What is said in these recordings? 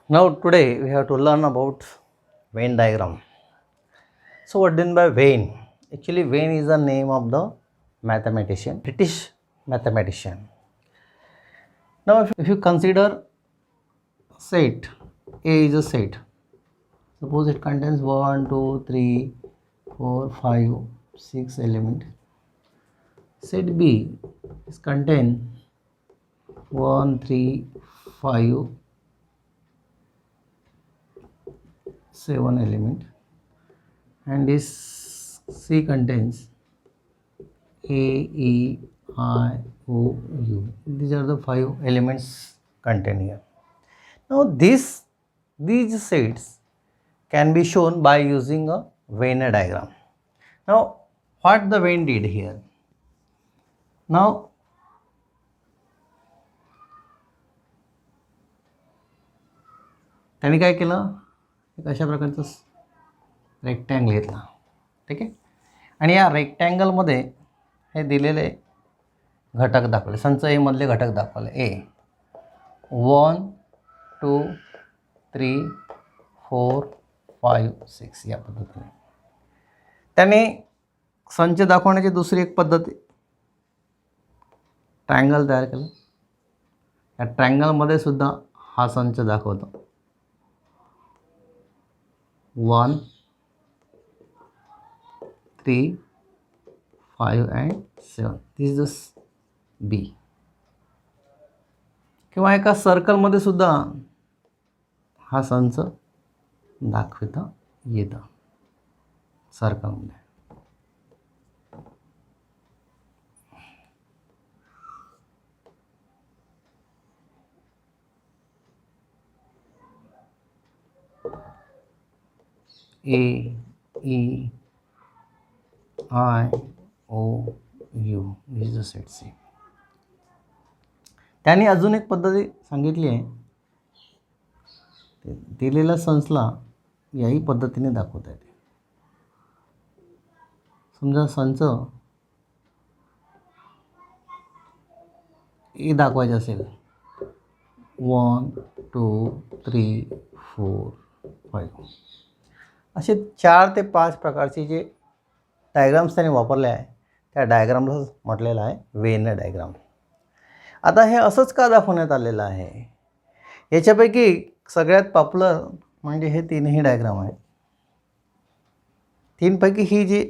Now today we have to learn about Venn diagram. So what do you mean by Venn? Actually Venn is the name of the mathematician, British mathematician. Now if you consider set, A is a set. Suppose it contains 1, 2, 3, 4, 5, 6 elements. Set B is contain 1, 3, 5, 7 element, and this C contains A, E, I, O, U. These are the 5 elements contained here. Now these sets can be shown by using a Venn diagram. Now what the Venn did here? Now त्यांनी काय केलं, एक अशा प्रकारचं rectangle घेतला. ठीक आहे. आणि या रेक्टँगलमध्ये हे दिलेले घटक दाखवले, संच ए मधले घटक दाखवले. ए 1, 2, 3, 4, 5, 6 या पद्धतीने. त्याने संच दाखवण्याची दुसरी एक पद्धत ट्रायंगल तयार केलं. या ट्रायंगलमध्ये सुद्धा हा संच दाखवतो 1, 3, 5 and 7. दिस इज बी. किंवा एका सर्कलमध्ये सुद्धा हा संच दाखवता येतं सर्कलमध्ये. A, E, I, O, U. This is the set C. त्यांनी अजून एक पद्धती सांगितली आहे. दिलेल्या संचला याही पद्धतीने दाखवता येते. समजा संच ए दाखवायचे असेल 1, 2, 3, 4, 5 असे 4 ते 5 प्रकारचे जे डायग्राम्स त्याने वापरले आहे, त्या डायग्रामला म्हटलेलं आहे वेन डायग्राम. आता हे असंच का दाखवण्यात आलेलं आहे? याच्यापैकी सगळ्यात पॉप्युलर म्हणजे हे तीनही डायग्राम आहेत. तीनपैकी ही जी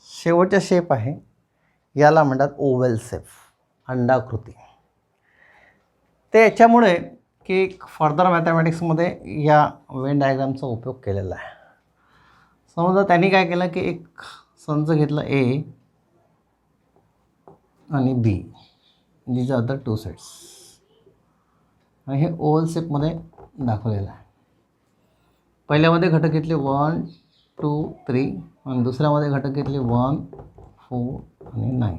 शेवटचा शेप आहे याला म्हणतात ओव्हल शेप, अंडाकृती. ते याच्यामुळे की फर्दर मॅथमॅटिक्समध्ये या वेन डायग्रामचा उपयोग केलेला आहे. समजा त्यांनी काय केलं की एक संच घेतला ए आणि बी, these are the two sets, आणि हे ओव्हल शेपमध्ये दाखवलेलं आहे. पहिल्यामध्ये घटक घेतले 1, 2, 3 आणि दुसऱ्यामध्ये घटक घेतले 1, 4 आणि 9.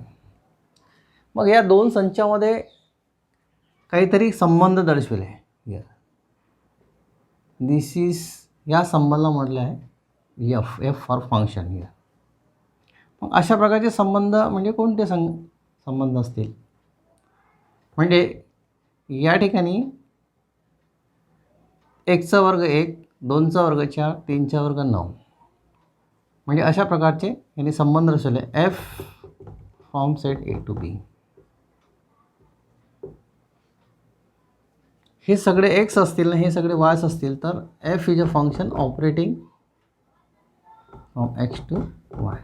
मग या दोन संचामध्ये काहीतरी संबंध दर्शविले आहे. दिस इज, या संबंधाला म्हटलं आहे एफ फॉर फंक्शन हिअर. मग अशा प्रकारचे संबंध म्हणजे कोणते संबंध असतील? म्हणजे या ठिकाणी 1चा वर्ग 1, 2चा वर्ग 4, 3चा वर्ग 9, म्हणजे अशा प्रकारचे यांनी संबंध दर्शवले. F from set A to B. हे सगळे एक्स असतील ना, हे सगळे वायस असतील, तर f is a function operating from x to y.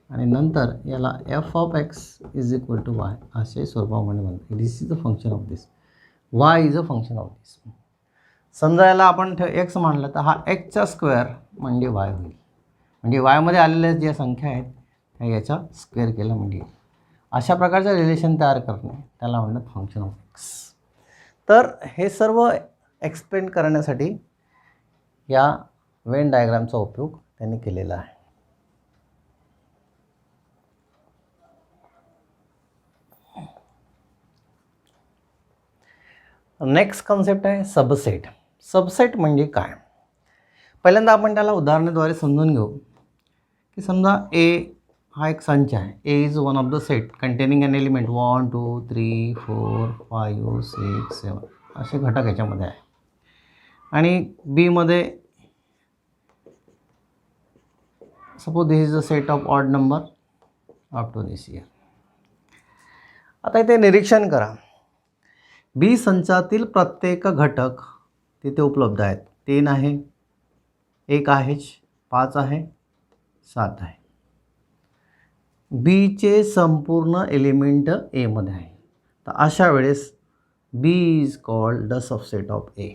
आणि नंतर याला f of x is equal to y असे स्वरूपामध्ये म्हणतात. This is the function of this, y is a function of this. समजा याला आपण एक्स मानलं तर हा एक्सचा स्क्वेअर म्हणजे वाय होईल. म्हणजे वायमध्ये आलेल्या ज्या संख्या आहेत त्या याचा स्क्वेअर केला म्हणजे अशा प्रकारचं रिलेशन तयार करणे त्याला म्हणतात फंक्शन ऑफ एक्स. तर हे सर्व एक्सप्लेन करण्यासाठी या वेन डायग्रामचा उपयोग त्यांनी केलेला आहे. नेक्स्ट कॉन्सेप्ट आहे सबसेट. सबसेट म्हणजे काय? पहिल्यांदा आपण त्याला उदाहरणाद्वारे समजून घेऊ की समजा ए हा एक संच आहे. A is one of the set containing n element 1, 2, 3, 4, 5, 6, 7 असे घटक याच्यामध्ये आहे. आणि बीमध्ये suppose this is a set of odd number up to this year. आता इथे निरीक्षण करा, बी संचातील प्रत्येक घटक तिथे उपलब्ध आहेत. 3 आहे, 1 आहे, 5 आहे, 7 आहे. बीचे संपूर्ण एलिमेंट एमध्ये आहे. तर अशा वेळेस B is called the subset of A.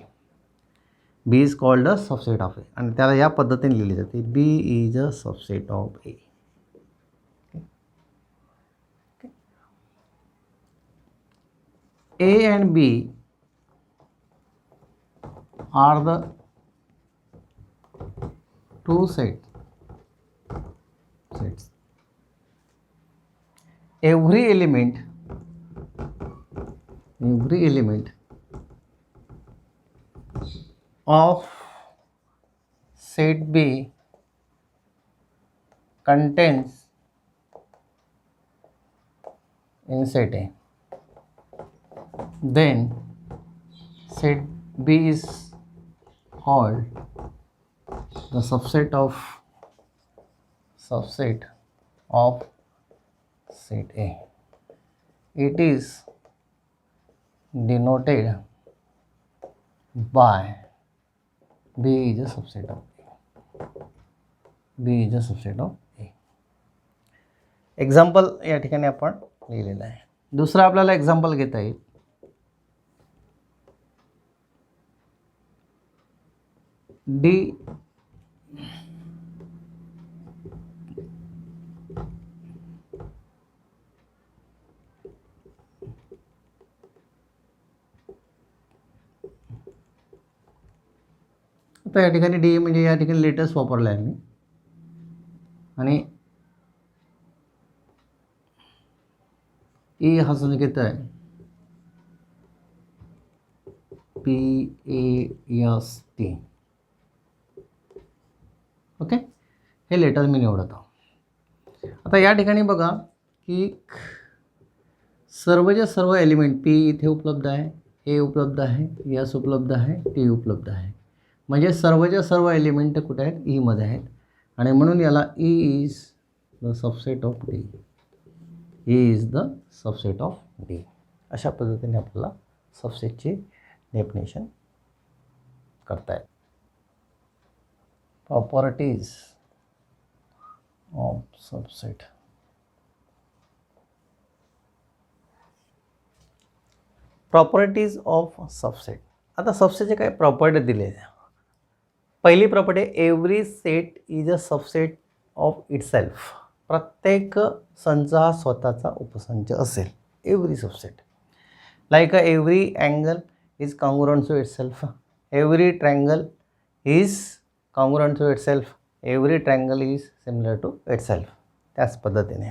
B is called the subset of A आणि त्याला या पद्धतीने लिहिली जाते, B is a subset of A. A and B are the two sets. Every element of set B contains in set A. Then set B is called the subset of set A. It is denoted by B is a subset of A. B is a subset of A. Example या ठिकाणी आपण लिहिलेलं आहे. दुसरा आपल्याला example घेता येईल. D आता या ठिकाणी डी म्हणजे या ठिकाणी लेटेस्ट वापरला आहे मी आणि ई हा संकेत आहे PAST. ओके, हे लेटर मी निवडत आहो. आता या ठिकाणी बघा की सर्वच्या सर्व एलिमेंट पी इथे उपलब्ध आहे, ए उपलब्ध आहे, एस उपलब्ध आहे, टी उपलब्ध आहे. म्हणजे सर्वच्या सर्व एलिमेंट कुठे आहेत, ईमध्ये आहेत आणि म्हणून याला E is the subset of D. E is the subset of D. अशा पद्धतीने आपल्याला सबसेटची डेफिनेशन करता येईल. Properties of subset. Properties of subset. आता सबसेटचे काही प्रॉपर्टी दिले आहेत. पहिली property, every set is a subset of itself. प्रत्येक संच हा स्वतःचा उपसंच असेल. Every subset like a every angle is congruent to itself. Every triangle is congruent to itself. Every triangle is similar to itself. त्याच पद्धतीने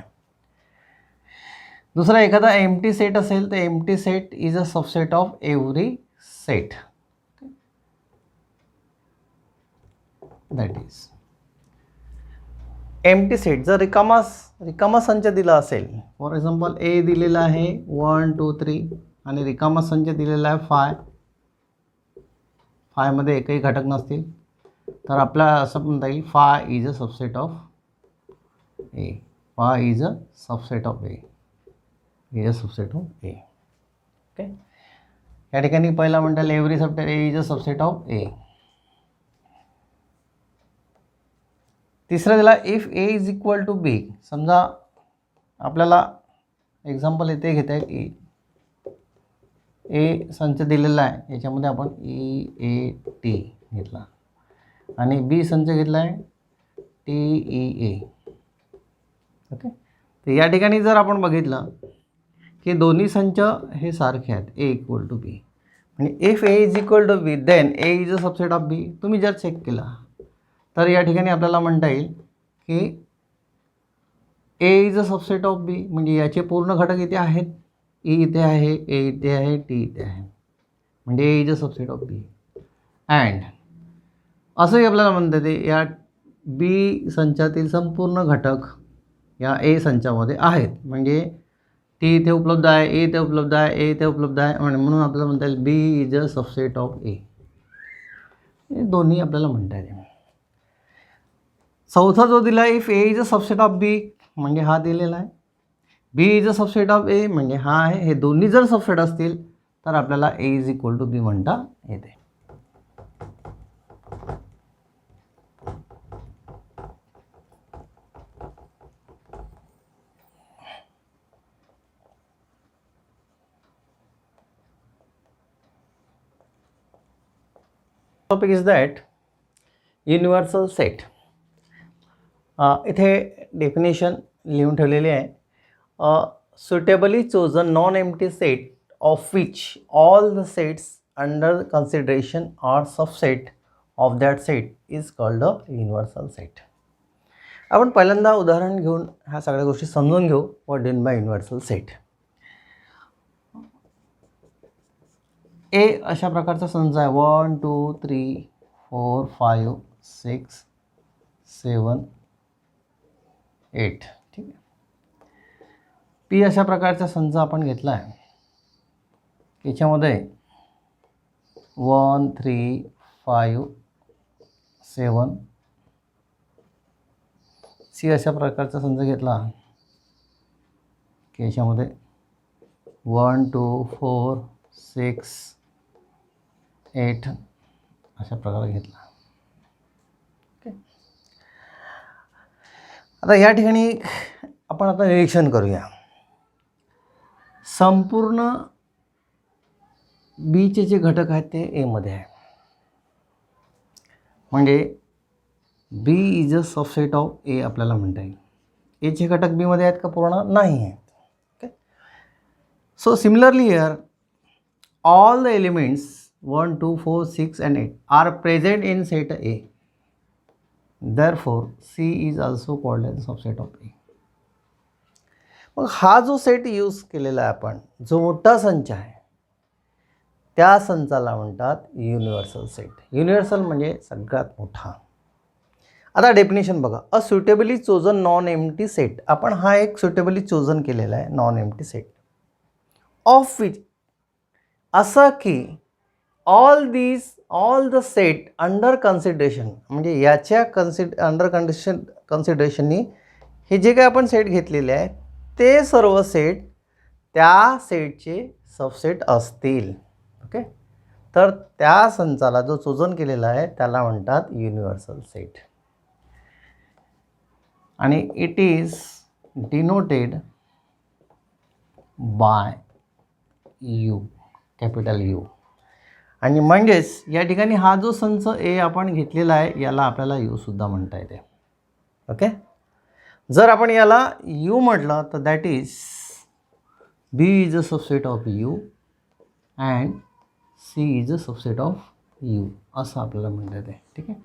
दुसरा, एखादा एम्प्टी सेट असेल तर empty set is a subset of every set. That is empty set. जर रिकामा संच दिला असेल, फॉर एक्झाम्पल ए दिलेला आहे 1 2 3 आणि रिकामा संच दिलेला आहे 5. 5 मध्ये एकही घटक नसतील तर आपल्याला असं म्हणता येईल 5 is a subset of A. 5 is a subset of A. Is a subset of A. Okay, या ठिकाणी पहिला म्हणता येईल every subset A is a subset of A. तिसरा दिला, if A is equal to B. समजा आपल्याला एक्झाम्पल इथे घेता येईल, ए संच दिलेला आहे, याच्यामध्ये आपण EAT घेतला आणि बी संच घेतला आहे TEA. ओके, तर या ठिकाणी जर आपण बघितलं की दोन्ही संच हे सारखे आहेत, ए इक्वल टू बी, म्हणजे if A is equal to B then A is a subset of B. तुम्ही जर चेक केला तर या ठिकाणी आपल्याला म्हणता येईल की ए is a subset of B, म्हणजे याचे पूर्ण घटक इथे आहेत. ई इथे आहे, ए इथे आहे, टी इथे आहे, म्हणजे A is a subset of B. And असंही आपल्याला म्हणता येते या बी संचातील संपूर्ण घटक या ए संचामध्ये आहेत. म्हणजे टी इथे उपलब्ध आहे, ए इथे उपलब्ध आहे, ए इथे उपलब्ध आहे, म्हणून आपल्याला म्हणता येईल B is a subset of A. हे दोन्ही आपल्याला म्हणता येते. चौथा जो दिला आहे, if A is a subset of B, म्हणजे हा दिलेला आहे. B is a subset of A, म्हणजे हा आहे. हे दोन्ही जर सबसेट असतील तर आपल्याला A is equal to B म्हणता येते. Topic is that universal set. इथे डेफिनेशन लिहून ठेवलेली आहे. Suitably chosen non empty set of which all the sets under consideration are subset of that set is called a universal set. आपण पहिल्यांदा उदाहरण घेऊन ह्या सगळ्या गोष्टी समजून घेऊ. व्हॉट डीन बाय युनिव्हर्सल सेट. ए अशा प्रकारचा संच आहे. 1 2 3 4 5 6 7 8. ठीक आहे. पी अशा प्रकारचा संच आपण घेतला आहे. याच्यामध्ये 1 3 5 7. सी अशा प्रकारचा संच घेतला की याच्यामध्ये 1 2 4 6 8 अशा प्रकारे घेतला. ओके. आता या ठिकाणी आपण आता निरीक्षण करूया. संपूर्ण बीचे जे घटक आहेत ते ए मध्ये आहे. म्हणजे बी इज अ सबसेट ऑफ ए आपल्याला म्हणता येईल. एचे घटक बी मध्ये आहेत का? पूर्ण नाही आहेत. Okay. So similarly here all the elements 1 2 4 6 and 8 are present in set A. Therefore C is also called as subset of A. मग हा जो सेट यूज केलेला आहे आपण, जो मोठा संच आहे त्या संचाला म्हणतात युनिव्हर्सल सेट. युनिव्हर्सल म्हणजे सगळ्यात मोठा. आता डेफिनेशन बघा. A suitably chosen non empty set. आपण हा एक सुटेबली चोजन केलेला आहे non empty set of which, असं की all the set under consideration, म्हणजे याच्या अंडर कन्सिडरेशननी हे जे काही आपण सेट घेतलेले आहे ते सर्व सेट त्या सेटचे सबसेट असतील. ओके. तर त्या संचाला जो चोजन केलेला आहे त्याला म्हणतात युनिव्हर्सल सेट. आणि it is denoted by you, capital you. आणि म्हणजेच या ठिकाणी हा जो संच ए आपण घेतलेला आहे याला आपल्याला यू सुद्धा म्हणता येते. ओके. जर आपण याला यू म्हटलं तर that is B is a subset of U and C is a subset of U असं आपल्याला म्हणता येते. ठीक आहे.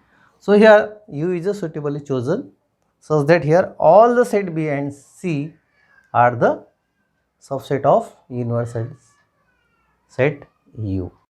So here U is a suitably chosen such that here all the set B and C are the subset of universal set U.